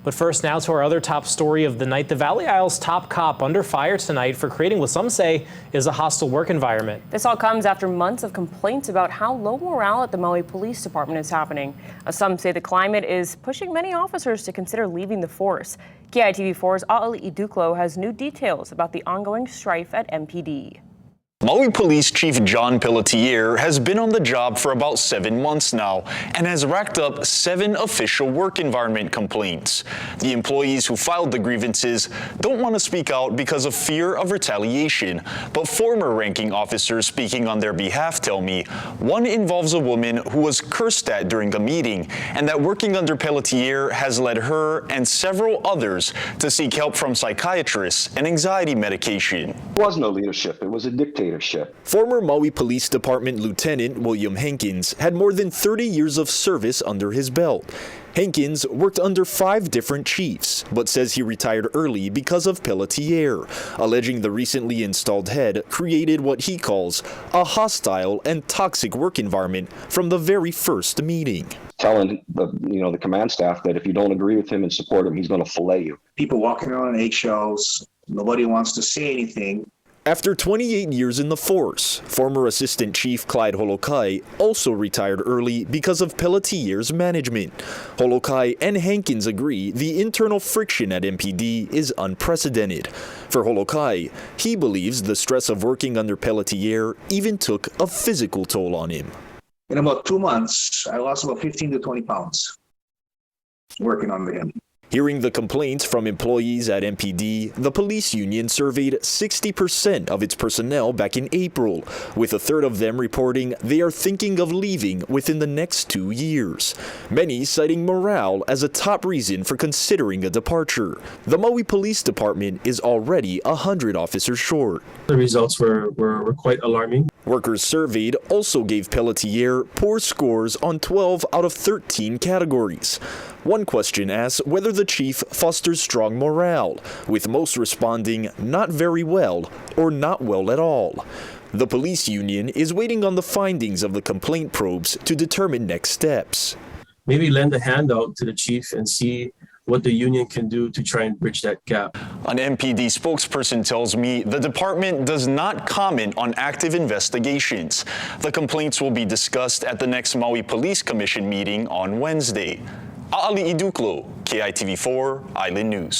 But first, now to our other top story of the night. The Valley Isle's top cop under fire tonight for creating what some say is a hostile work environment. This all comes after months of complaints about how low morale at the Maui Police Department is happening. Some say the climate is pushing many officers to consider leaving the force. KITV4's A'ali Iduklo has new details about the ongoing strife at MPD. Maui Police Chief John Pelletier has been on the job for about 7 months now and has racked up 7 official work environment complaints. The employees who filed the grievances don't want to speak out because of fear of retaliation, but former ranking officers speaking on their behalf tell me one involves a woman who was cursed at during a meeting, and that working under Pelletier has led her and several others to seek help from psychiatrists and anxiety medication. There was no leadership. It was a dictatorship. Former Maui Police Department Lieutenant William Hankins had more than 30 years of service under his belt. Hankins worked under 5 different chiefs, but says he retired early because of Pelletier, alleging the recently installed head created what he calls a hostile and toxic work environment from the very first meeting. Telling the command staff that if you don't agree with him and support him, he's going to fillet you. People walking around on eggshells, nobody wants to say anything. After 28 years in the force, former Assistant Chief Clyde Holokai also retired early because of Pelletier's management. Holokai and Hankins agree the internal friction at MPD is unprecedented. For Holokai, he believes the stress of working under Pelletier even took a physical toll on him. In about 2 months, I lost about 15 to 20 pounds working under him. Hearing the complaints from employees at MPD, the police union surveyed 60% of its personnel back in April, with a third of them reporting they are thinking of leaving within the next 2 years. Many citing morale as a top reason for considering a departure. The Maui Police Department is already 100 officers short. The results were quite alarming. Workers surveyed also gave Pelletier poor scores on 12 out of 13 categories. One question asks whether the chief fosters strong morale, with most responding not very well or not well at all. The police union is waiting on the findings of the complaint probes to determine next steps. Maybe lend a hand out to the chief and see what the union can do to try and bridge that gap. An MPD spokesperson tells me the department does not comment on active investigations. The complaints will be discussed at the next Maui Police Commission meeting on Wednesday. A'ali Iduklo, KITV4 Island News.